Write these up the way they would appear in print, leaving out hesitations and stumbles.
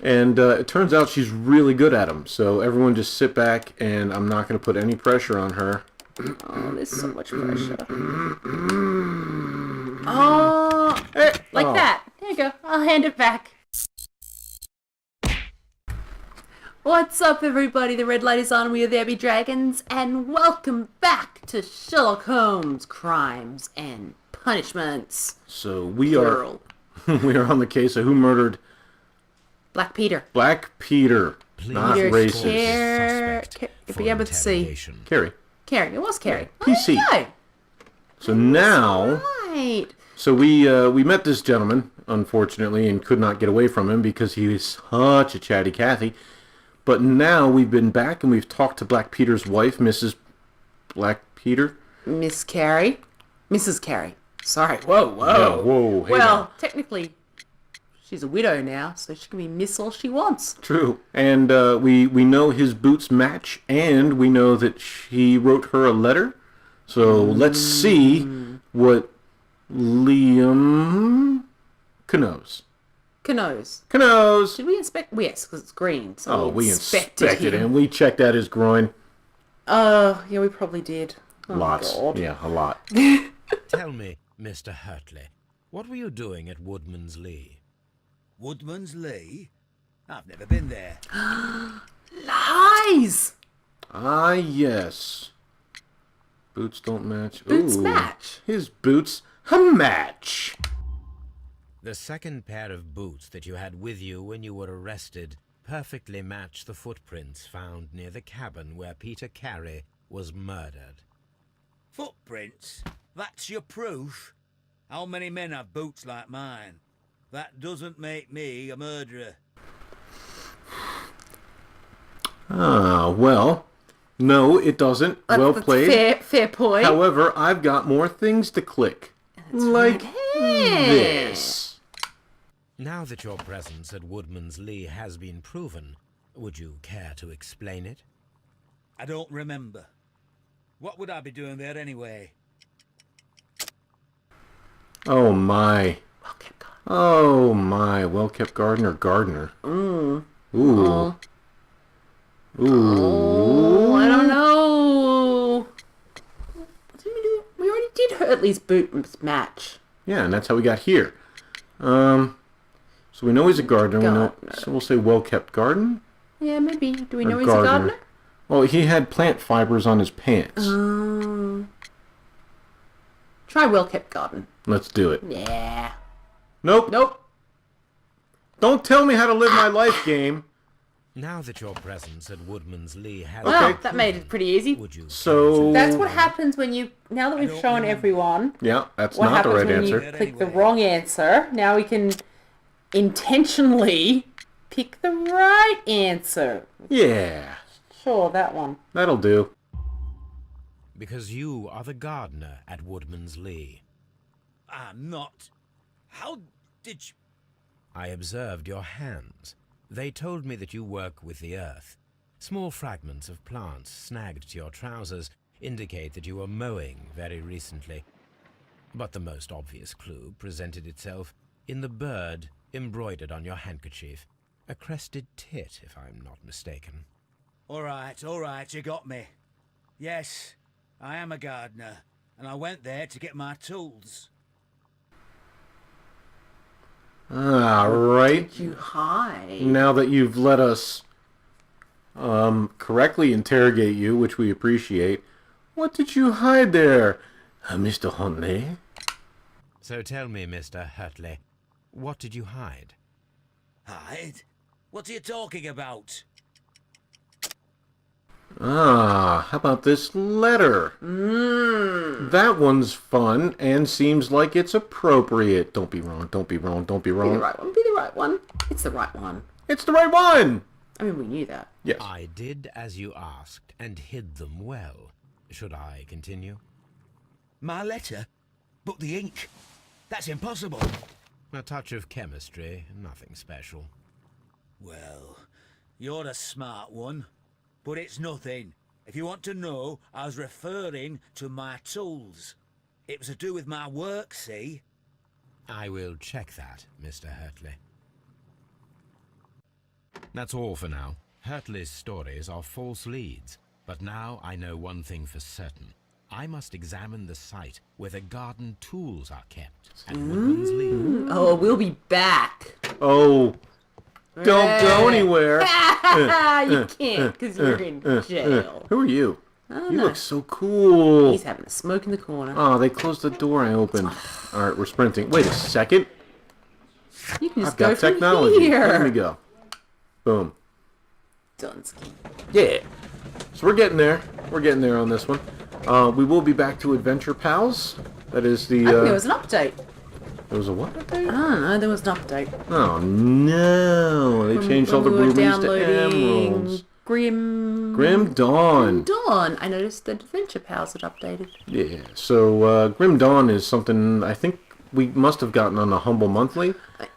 And it turns out she's really good at them. So everyone just sit back, and I'm not going to put any pressure on her. Oh, there's so much pressure. Oh, like that. There you go. I'll hand it back. What's up, everybody? The red light is on. We are the Abbey Dragons, and welcome back to Sherlock Holmes: Crimes and Punishments. So we are on the case of who murdered Black Peter. Black Peter, not racist. It began with C. Carrie. Carrie. It was Carrie. PC. So now, right. So we met this gentleman, unfortunately, and could not get away from him because he was such a chatty Cathy. But now we've been back and we've talked to Black Peter's wife, Mrs. Black Peter. Miss Carrie. Mrs. Carrie. Sorry. Whoa. Yeah, whoa. Hey well, now. Technically, she's a widow now, so she can be Miss all she wants. True. And we know his boots match, and we know that she wrote her a letter. So let's see what Liam knows. Knows. Did we inspect? Yes, because it's green. So we inspected him. We checked out his groin. Yeah, we probably did. Oh, lots. God. Yeah, a lot. Tell me, Mr. Hurtley, what were you doing at Woodman's Lee? Woodman's Lee? I've never been there. Lies! Ah, yes. Boots don't match. Boots Ooh, match. His boots match. The second pair of boots that you had with you when you were arrested perfectly match the footprints found near the cabin where Peter Carey was murdered. Footprints? That's your proof? How many men have boots like mine? That doesn't make me a murderer. Ah, well, no, it doesn't. Well played. Fair point. However, I've got more things to click. Like this. Now that your presence at Woodman's Lee has been proven, would you care to explain it? I don't remember. What would I be doing there anyway? Oh my. Well-kept garden. Oh my. Well-kept garden or gardener? Ooh. Ooh. Oh, I don't know. What did we do? We already did Hurtley's boot match. Yeah, and that's how we got here. So we know he's a gardener. We know, so we'll say well-kept garden. Yeah, maybe. Do we Or know he's a gardener? Well, he had plant fibers on his pants. Try well-kept garden. Let's do it. Yeah. Nope. Don't tell me how to live my life, game. Now that your presence at Woodman's Lee has Well, that made it pretty easy. would you So That's what happens when you... Now that we've shown everyone yeah, that's what not the happens right when answer. you click the wrong answer, now we can intentionally pick the right answer. Yeah, Sure, that one. that'll do. because you are the gardener at Woodman's Lee. I'm not. How did you... I observed your hands. They told me that you work with the earth. Small fragments of plants snagged to your trousers indicate that you were mowing very recently. But the most obvious clue presented itself in the bird embroidered on your handkerchief. A crested tit, if I'm not mistaken. All right, you got me. Yes, I am a gardener, and I went there to get my tools. All right. Did you hide? Now that you've let us correctly interrogate you, which we appreciate, what did you hide there, Mr. Huntley? So tell me, Mr. Hurtley, what did you hide? Hide? What are you talking about? Ah, how about this letter? That one's fun and seems like it's appropriate. Don't be wrong, don't be wrong, don't be Be the wrong. right one. Be the right one. It's the right one. It's the right one! I mean, we knew that. Yes. I did as you asked and hid them well. Should I continue? My letter? But the ink? That's impossible. A touch of chemistry, nothing special. Well, you're a smart one. But it's nothing. If you want to know, I was referring to my tools. It was to do with my work, see? I will check that, Mr. Hurtley. That's all for now. Hurtley's stories are false leads, but now I know one thing for certain. I must examine the site where the garden tools are kept at Woodman's Lee. Oh, we'll be back. Oh, don't go anywhere. You can't, because you're in jail. Who are you? Oh, You no. look so cool. He's having a smoke in the corner. Oh, they closed the door I opened. All right, we're sprinting. Wait a second. You can just I've go got from technology. here. Let me go. Boom. Dunsky. Yeah. So we're getting there. We're getting there on this one. We will be back to Adventure Pals. That is the... I think there was an update. There was a what I update? don't know, there was an update. Oh, no. They changed all the When we were rubies to downloading emeralds. Grim Dawn. Dawn. I noticed that Adventure Pals had updated. Yeah. So Grim Dawn is something I think we must have gotten on the Humble Monthly.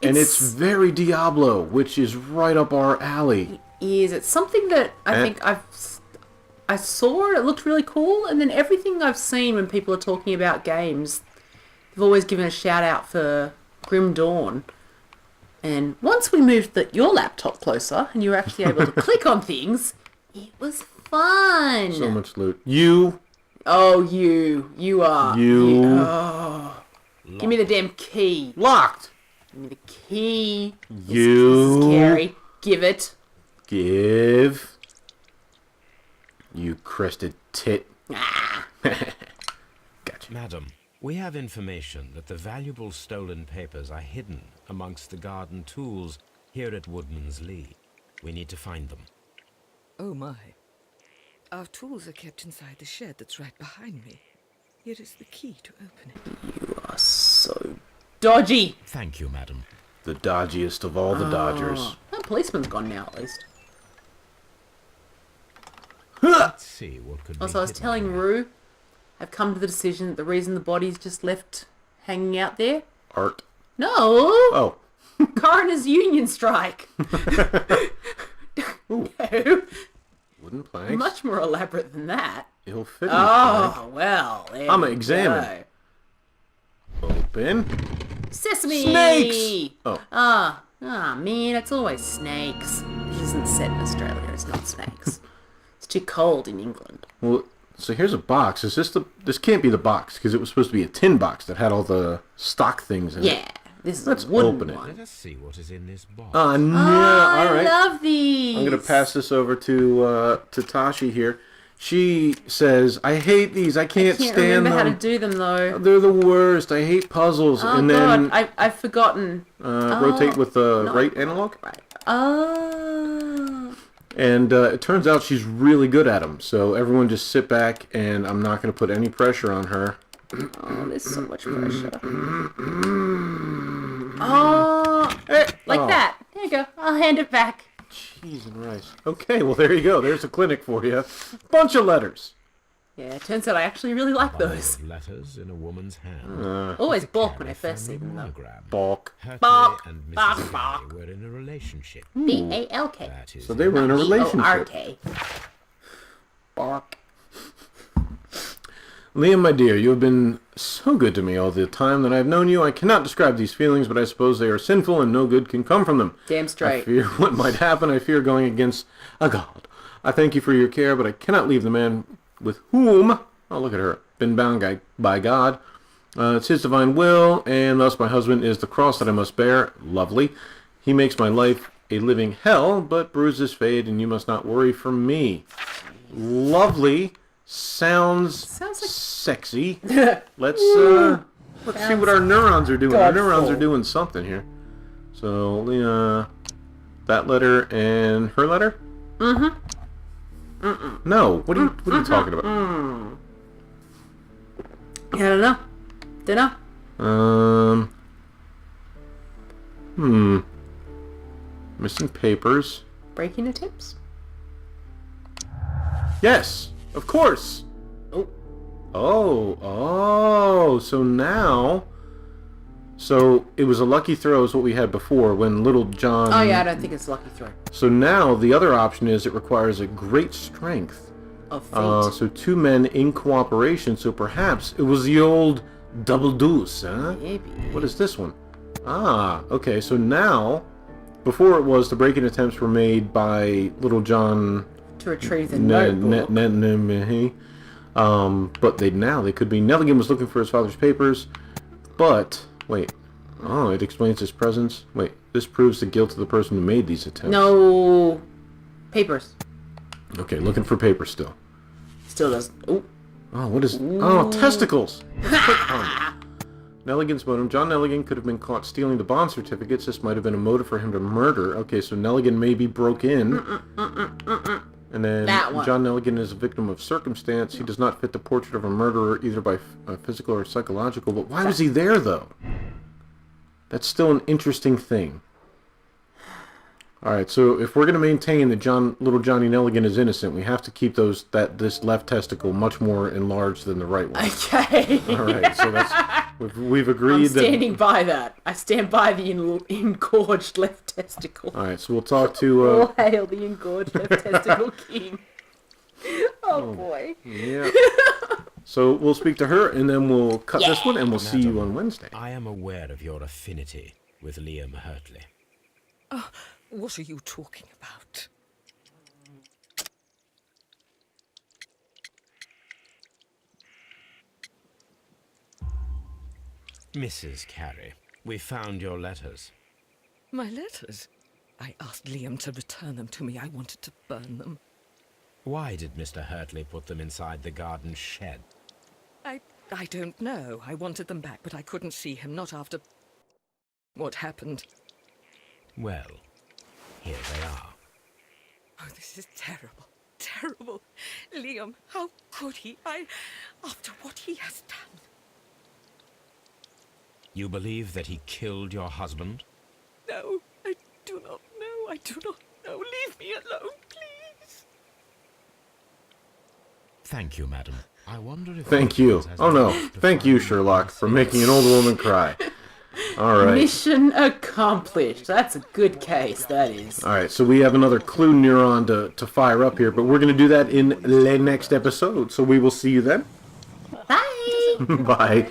And it's very Diablo, which is right up our alley. It's something that I think I saw. It looked really cool, and then everything I've seen when people are talking about games, they've always given a shout out for Grim Dawn. And once we moved your laptop closer, and you were actually able to click on things, it was fun. So much loot. You. Oh, you are. You. Oh. Give me the damn key. Locked. Give me the key. You. This is scary. Give it. Give. You crested tit. Ah. Gotcha. Madam, we have information that the valuable stolen papers are hidden amongst the garden tools here at Woodman's Lee. We need to find them. Oh my. Our tools are kept inside the shed that's right behind me. Here is the key to open it. You are so dodgy. Thank you, madam. The dodgiest of all the Dodgers. That policeman's gone now, at least. Let's see what could be Also, I was hidden telling here. Rue, I've come to the decision that the reason the body's just left hanging out there... Art. No! Oh. Coroner's union strike! Ooh. No. Wooden planks. Much more elaborate than that. It'll fit in Oh, well, there I'ma we examine. go. Open. Sesame! Snakes! Oh. Man, it's always snakes. This isn't set in Australia, it's not snakes. It's too cold in England. Well, so here's a box. Is this the... This can't be the box, because it was supposed to be a tin box that had all the stock things in it. Yeah, this is Let's a wooden open it. one. Let us see what is in this box. No. Oh, All right. I love these! I'm going to pass this over to Tashi here. She says, I hate these. I can't Can't stand remember how to them. do them, though. They're the worst. I hate puzzles. Oh, and God, then I've forgotten. rotate with the no. right analog. Right. Oh. And it turns out she's really good at them. So everyone just sit back, and I'm not going to put any pressure on her. Oh, there's so much pressure. Oh, like Oh. that. There you go. I'll hand it back. Cheese and rice. Okay, well, there you go. There's a clinic for you. Bunch of letters. Yeah, it turns out I actually really like Bundle those. of letters in a woman's hand. Always balk when Carry I first see family them, though. monogram. Balk. Hertley Bark, and Mrs. bark, Fairley bark. were in a relationship. B-A-L-K. That is So they were in a relationship. B-O-R-K. Bark. Liam, my dear, you have been so good to me all the time that I have known you. I cannot describe these feelings, but I suppose they are sinful and no good can come from them. Damn I straight. fear what might happen. I fear going against a god. I thank you for your care, but I cannot leave the man with whom, oh, look at her, been bound by God. It's his divine will, and thus my husband is the cross that I must bear. Lovely. He makes my life a living hell, but bruises fade, and you must not worry for me. Lovely. Sounds like sexy. Let's see what our neurons are doing. Our neurons are doing something here. So, that letter and her letter? No. What are you talking about? I don't know. Missing papers. Breaking the tips? Yes, of course. Oh, so now... So, it was a lucky throw is what we had before when Little John... Oh, yeah, I don't think it's lucky throw. So now, the other option is it requires a great strength. Of fate. So two men in cooperation, so perhaps it was the old double deuce, huh? Maybe. What is this one? Ah, okay, so now before it was the break-in attempts were made by Little John To retrieve the notebook. But they could be Nelligan was looking for his father's papers, but wait. Oh, it explains his presence. Wait, this proves the guilt of the person who made these attempts. No papers. Okay, looking for papers still. Still doesn't. Oh. Oh, what is... Oh, testicles! Click on it. Nelligan's motive. John Nelligan could have been caught stealing the bond certificates. This might have been a motive for him to murder. Okay, so Nelligan maybe broke in. And then John Nelligan is a victim of circumstance. He does not fit the portrait of a murderer, either by physical or psychological. But why was he there, though? That's still an interesting thing. Alright, so if we're going to maintain that little Johnny Nelligan is innocent, we have to keep this left testicle much more enlarged than the right one. Okay. Alright, so we've agreed that... I'm standing by that. I stand by the engorged left testicle. Alright, so we'll talk to... All hail the engorged left testicle king. Oh boy. Yeah. So we'll speak to her, and then we'll cut this one, and we'll see you on Wednesday. I am aware of your affinity with Liam Hurtley. What are you talking about? Mrs. Carey, we found your letters. My letters? I asked Liam to return them to me. I wanted to burn them. Why did Mr. Hurtley put them inside the garden shed? I don't know. I wanted them back, but I couldn't see him, not after what happened. Well, here they are. Oh, this is terrible. Terrible. Liam, how could he? After what he has done. You believe that he killed your husband? No, I do not know. I do not know. Leave me alone, please. Thank you, madam. I wonder if... Thank you. Oh no. Thank you, Sherlock, for making an old woman cry. Alright. Mission accomplished. That's a good case, that is. Alright, so we have another clue neuron to fire up here, but we're going to do that in the next episode. So we will see you then. Bye! Bye.